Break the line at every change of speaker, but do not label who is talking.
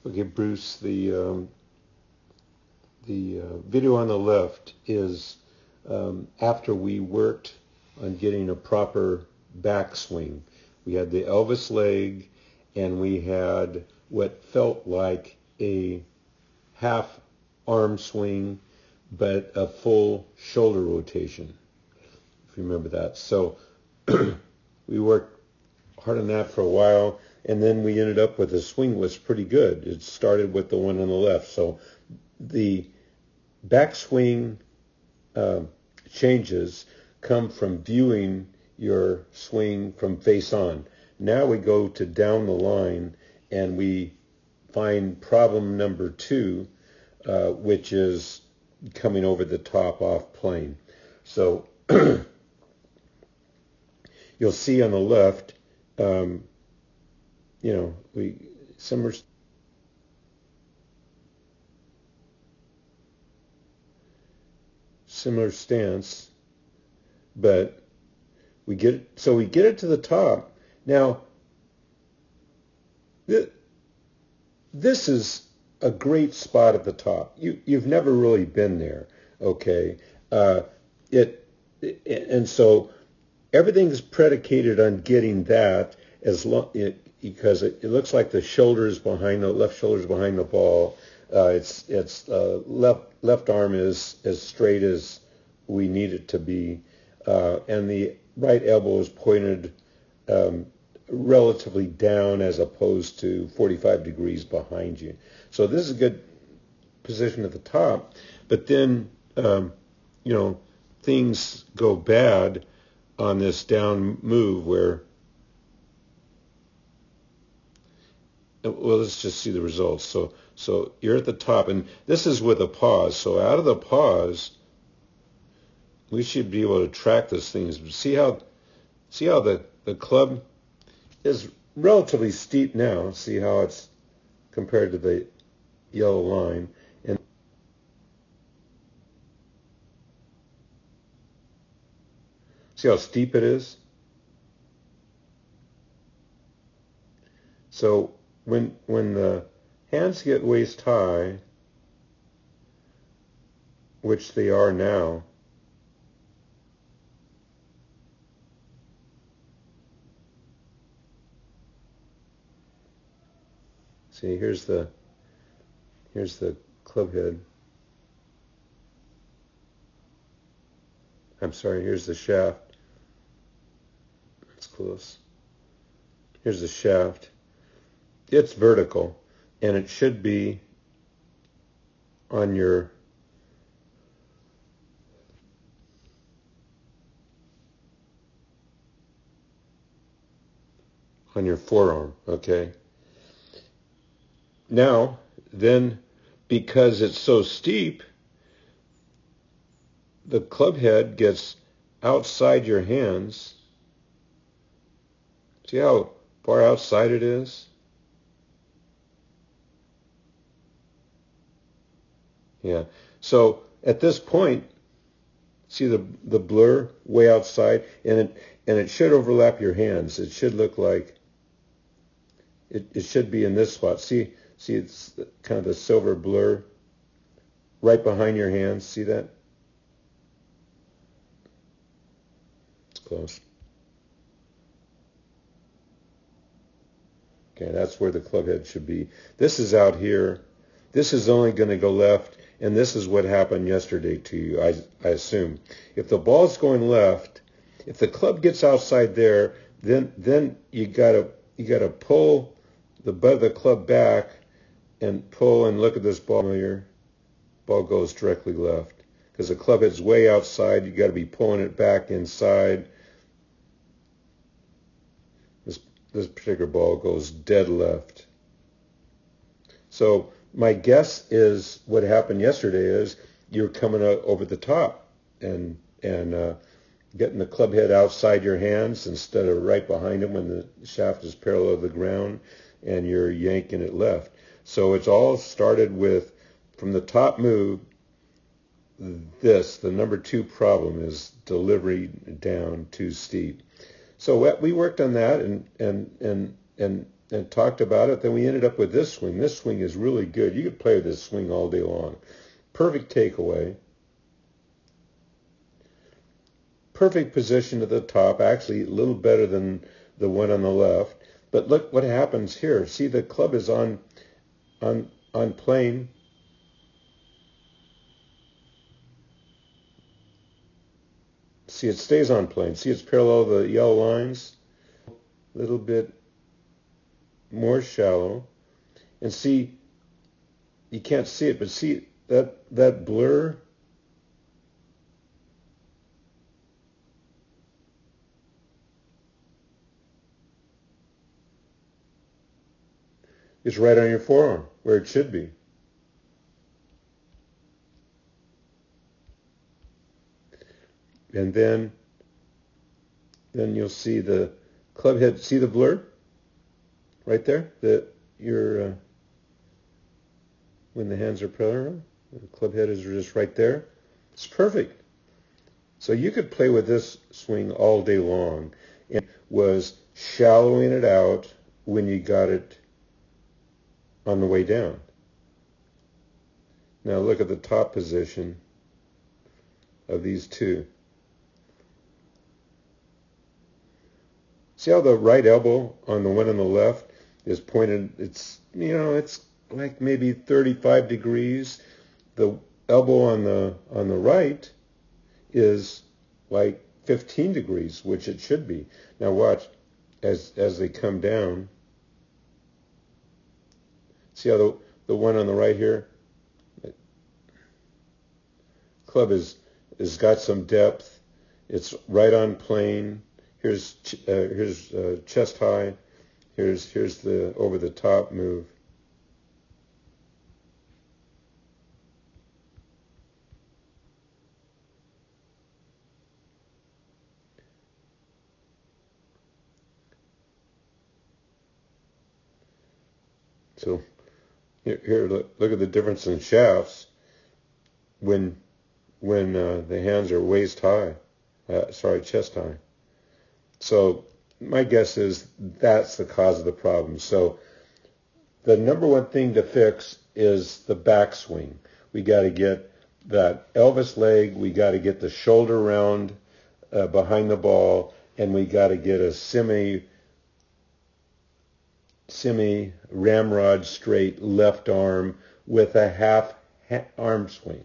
Okay, Bruce, the video on the left is after we worked on getting a proper backswing. We had the Elvis leg, and we had what felt like a half arm swing, but a full shoulder rotation, if you remember that. So we worked hard on that for a while, and then we ended up with a swing that was pretty good. It started with the one on the left. So the backswing changes come from viewing your swing from face on. Now we go to down the line, and we find problem number 2, which is coming over the top off plane. So you'll see on the left, similar stance, but we get it to the top. Now, this is a great spot at the top. You've never really been there, okay? And so everything's predicated on getting that because it looks like the left shoulder's behind the ball. Left arm is as straight as we need it to be, and the right elbow is pointed relatively down as opposed to 45 degrees behind you. So this is a good position at the top, but then things go bad on this down move where, well, let's just see the results. So you're at the top, and this is with a pause. So out of the pause, we should be able to track those things. See how the club is relatively steep now. See how it's compared to the yellow line. And see how steep it is? So when the hands get waist high, which they are now, see, here's the club head. I'm sorry, here's the shaft. That's close. Here's the shaft. It's vertical, and it should be on your forearm, okay? Now, then, because it's so steep, the club head gets outside your hands. See how far outside it is? Yeah. So at this point, see the blur way outside, and it should overlap your hands. It should look like it should be in this spot. See, it's kind of the silver blur right behind your hands. See that? It's close. Okay, that's where the club head should be. This is out here. This is only going to go left, and this is what happened yesterday to you, I assume. If the ball's going left, if the club gets outside there, then you gotta pull the butt of the club back and pull and look at this ball here. Ball goes directly left because the club head's way outside. You got to be pulling it back inside. This particular ball goes dead left. So my guess is what happened yesterday is you're coming over the top and getting the club head outside your hands instead of right behind them when the shaft is parallel to the ground, and you're yanking it left. So it's all started with, from the top move, the number 2 problem is delivery down too steep. So we worked on that, and and talked about it. Then we ended up with this swing. This swing is really good. You could play with this swing all day long. Perfect takeaway. Perfect position at the top. Actually, a little better than the one on the left. But look what happens here. See, the club is on plane. See, it stays on plane. See, it's parallel to the yellow lines. A little bit more shallow. And see, you can't see it, but see that blur? It's right on your forearm, where it should be. And then you'll see the club head. See the blur right there? When the hands are parallel, the club head is just right there. It's perfect. So you could play with this swing all day long. It was shallowing it out when you got it on the way down. Now look at the top position of these two. See how the right elbow on the one on the left is pointed? It's like maybe 35 degrees. The elbow on the right is like 15 degrees, which it should be. Now watch as they come down. See how the one on the right here, club is got some depth. It's right on plane. Here's chest high. Here's the over the top move. So here look at the difference in shafts when the hands are waist high. Chest high. So my guess is that's the cause of the problem. So the number one thing to fix is the backswing. We got to get that Elvis leg. We got to get the shoulder round behind the ball, and we got to get a semi ramrod straight left arm with a half arm swing.